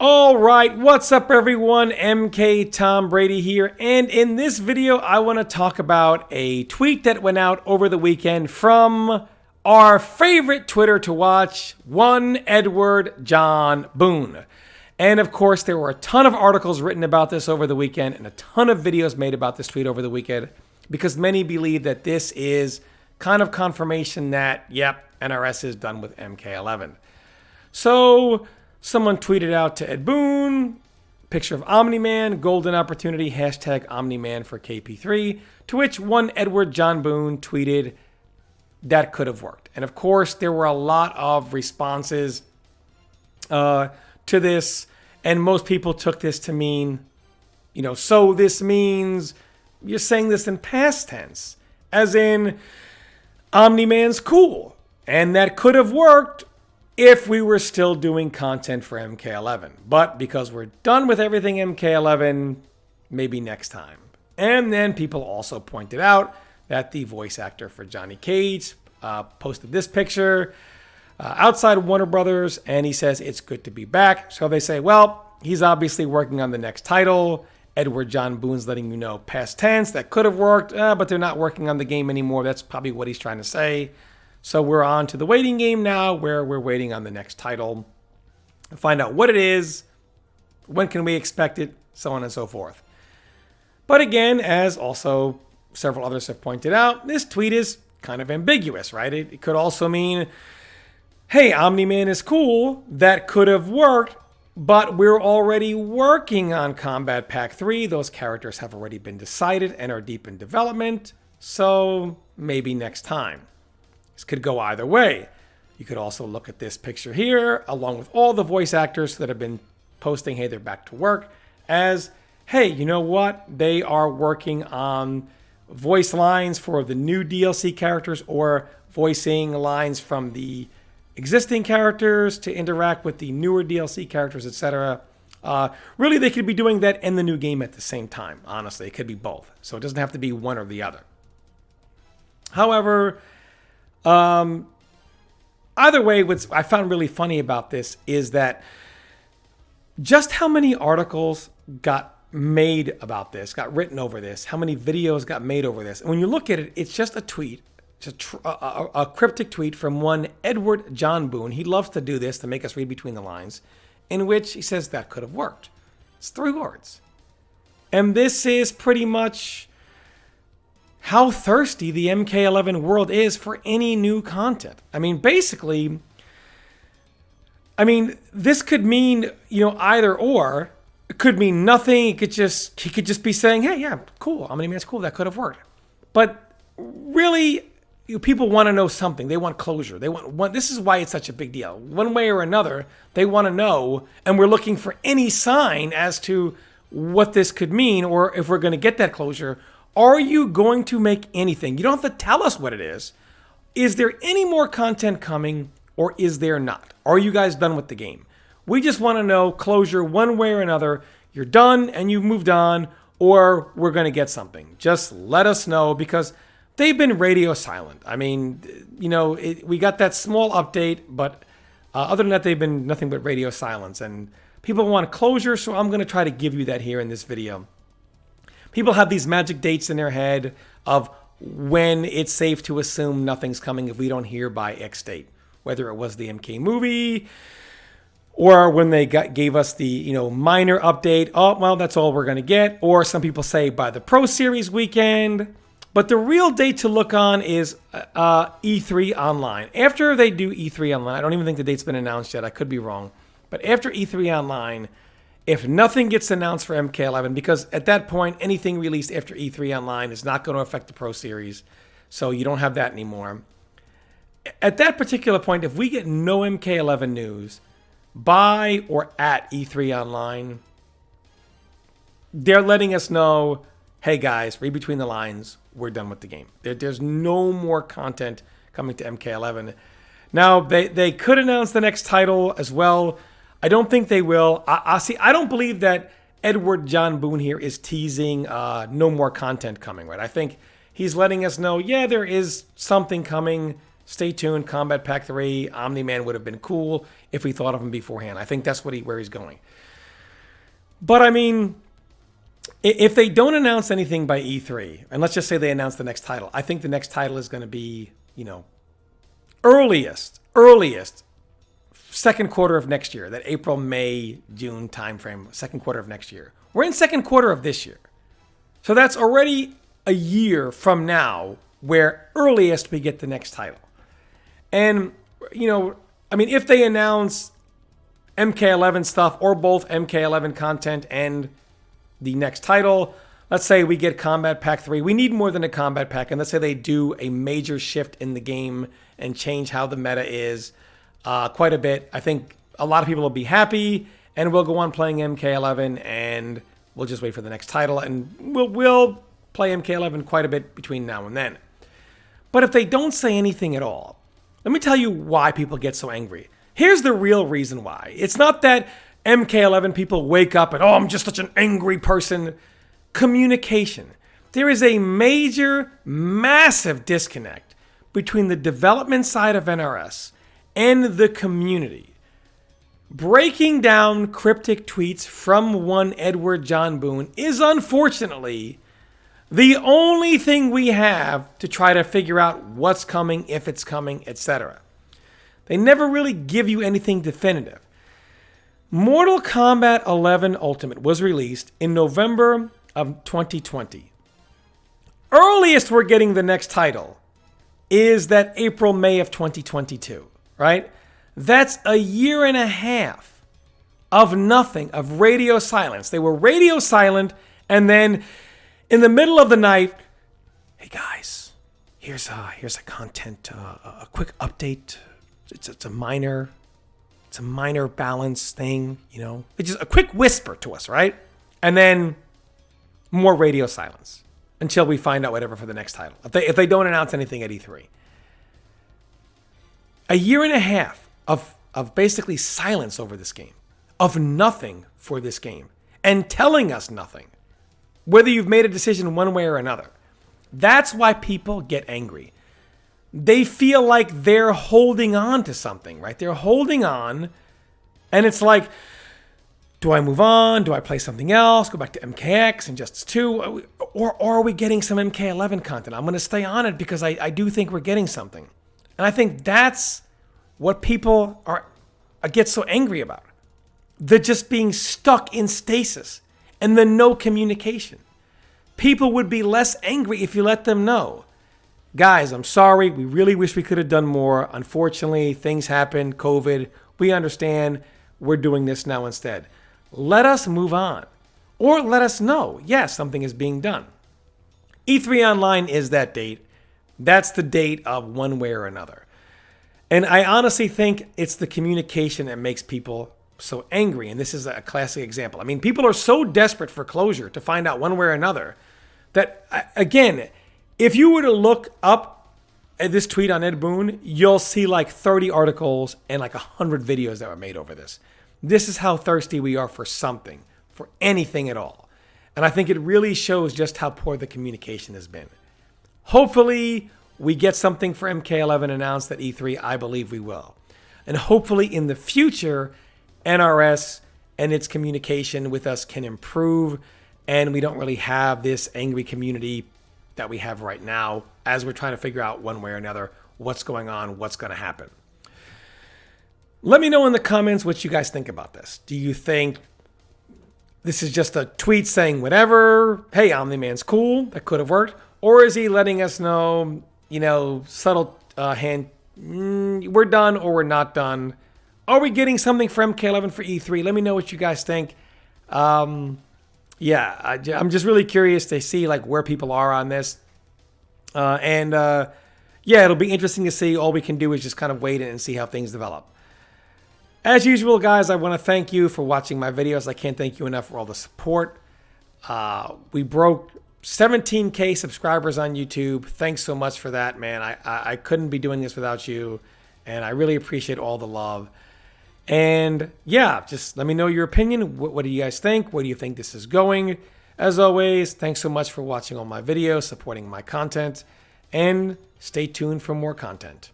All right, what's up everyone? MK Tom Brady here, and in this video I want to talk about a tweet that went out over the weekend from our favorite Twitter to watch, one Edward John Boon. And of course there were a ton of articles written about this over the weekend and a ton of videos made about this tweet over the weekend because many believe that this is kind of confirmation that, yep, NRS is done with MK11. So someone tweeted out to Ed Boon, picture of Omni-Man, golden opportunity, hashtag Omni-Man for KP3, to which one Edward John Boon tweeted, that could have worked. And of course, there were a lot of responses to this, and most people took this to mean, so this means you're saying this in past tense, as in Omni-Man's cool, and that could have worked if we were still doing content for MK11. But because we're done with everything MK11, maybe next time. And then people also pointed out that the voice actor for Johnny Cage posted this picture outside Warner Brothers, and he says it's good to be back. So they say, well, he's obviously working on the next title. Edward John Boon's letting you know past tense, that could have worked, but they're not working on the game anymore. That's probably what he's trying to say. So we're on to the waiting game now, where we're waiting on the next title to find out what it is, when can we expect it, so on and so forth. But again, as also several others have pointed out, this tweet is kind of ambiguous, right? It could also mean, hey, Omni-Man is cool, that could have worked, but we're already working on Combat Pack 3. Those characters have already been decided and are deep in development, so maybe next time. This could go either way. You could also look at this picture here, along with all the voice actors that have been posting, hey, they're back to work, as, hey, you know what? They are working on voice lines for the new DLC characters or voicing lines from the existing characters to interact with the newer DLC characters, etc. Really, they could be doing that in the new game at the same time, honestly. It could be both. So it doesn't have to be one or the other. However, either way, what I found really funny about this is that just how many articles got made about this, got written over this, how many videos got made over this. And when you look at it, it's just a tweet, just a cryptic tweet from one Edward John Boon. He loves to do this to make us read between the lines, in which he says that could have worked. It's 3 words. And this is pretty much how thirsty the MK11 world is for any new content. I mean, basically, this could mean, either or. It could mean nothing. He could just be saying, hey, yeah, cool. Omni-Man's cool. That could have worked. But really, people want to know something. They want closure. They want. This is why it's such a big deal. One way or another, they want to know, and we're looking for any sign as to what this could mean, or if we're going to get that closure. Are you going to make anything? You don't have to tell us what it is. Is there any more content coming, or is there not? Are you guys done with the game? We just want to know closure one way or another. You're done and you've moved on, or we're going to get something. Just let us know, because they've been radio silent. I mean, we got that small update, but other than that, they've been nothing but radio silence. And people want closure, so I'm going to try to give you that here in this video. People have these magic dates in their head of when it's safe to assume nothing's coming if we don't hear by X date. Whether it was the MK movie, or when they gave us the minor update, oh, well, that's all we're going to get. Or some people say by the Pro Series weekend. But the real date to look on is E3 Online. After they do E3 Online, I don't even think the date's been announced yet. I could be wrong. But after E3 Online, if nothing gets announced for MK11, because at that point, anything released after E3 Online is not going to affect the Pro Series. So you don't have that anymore. At that particular point, if we get no MK11 news by or at E3 Online, they're letting us know, hey guys, read between the lines, we're done with the game. There's no more content coming to MK11. Now, they could announce the next title as well. I don't think they will. I don't believe that Edward John Boon here is teasing no more content coming, right? I think he's letting us know, yeah, there is something coming. stay tuned. Combat Pack 3, Omni-Man would have been cool if we thought of him beforehand. I think that's where he's going. But I mean, if they don't announce anything by E3, and let's just say they announce the next title, I think the next title is going to be, earliest, second quarter of next year, that April, May, June timeframe, second quarter of next year. We're in second quarter of this year. So that's already a year from now where earliest we get the next title. And, if they announce MK11 stuff or both MK11 content and the next title, let's say we get Combat Pack 3. We need more than a Combat Pack. And let's say they do a major shift in the game and change how the meta is quite a bit. I think a lot of people will be happy, and we'll go on playing MK11, and we'll just wait for the next title. And we'll play MK11 quite a bit between now and then. But if they don't say anything at all, let me tell you why people get so angry. Here's the real reason why. It's not that MK11 people wake up and, oh, I'm just such an angry person. Communication. There is a major, massive disconnect between the development side of NRS and the community. Breaking down cryptic tweets from one Edward John Boon is unfortunately the only thing we have to try to figure out what's coming, if it's coming, etc. They never really give you anything definitive. Mortal Kombat 11 Ultimate was released in November of 2020. Earliest we're getting the next title is that April, May of 2022, right? That's a year and a half of nothing, of radio silence. They were radio silent, and then in the middle of the night, hey guys, here's a content, a quick update. It's a minor balance thing, It's just a quick whisper to us, right? And then more radio silence until we find out whatever for the next title. If they don't announce anything at E3. A year and a half of basically silence over this game, of nothing for this game, and telling us nothing, whether you've made a decision one way or another. That's why people get angry. They feel like they're holding on to something, right? They're holding on, and it's like, do I move on? Do I play something else? Go back to MKX and Justice 2? Or are we getting some MK11 content? I'm going to stay on it because I do think we're getting something. And I think that's what people get so angry about. They're just being stuck in stasis and the no communication. People would be less angry if you let them know. Guys, I'm sorry. We really wish we could have done more. Unfortunately, things happened. COVID. We understand. We're doing this now instead. Let us move on. Or let us know, yes, something is being done. E3 Online is that date. That's the date of one way or another. And I honestly think it's the communication that makes people so angry. And this is a classic example. I mean, people are so desperate for closure to find out one way or another that, again, if you were to look up at this tweet on Ed Boon, you'll see like 30 articles and like 100 videos that were made over this. This is how thirsty we are for something, for anything at all. And I think it really shows just how poor the communication has been. Hopefully, we get something for MK11 announced at E3. I believe we will. And hopefully in the future, NRS and its communication with us can improve, and we don't really have this angry community that we have right now as we're trying to figure out one way or another what's going on, what's going to happen. Let me know in the comments what you guys think about this. Do you think this is just a tweet saying whatever, hey, Omni-Man's cool, that could have worked? Or is he letting us know, subtle hint, we're done or we're not done? Are we getting something for MK11 for E3? Let me know what you guys think. I'm just really curious to see like where people are on this. It'll be interesting to see. All we can do is just kind of wait and see how things develop. As usual, guys, I want to thank you for watching my videos. I can't thank you enough for all the support. We broke 17K subscribers on YouTube. Thanks so much for that, man. I couldn't be doing this without you, and I really appreciate all the love. And yeah, just let me know your opinion. What do you guys think? Where do you think this is going? As always, thanks so much for watching all my videos, supporting my content, and stay tuned for more content.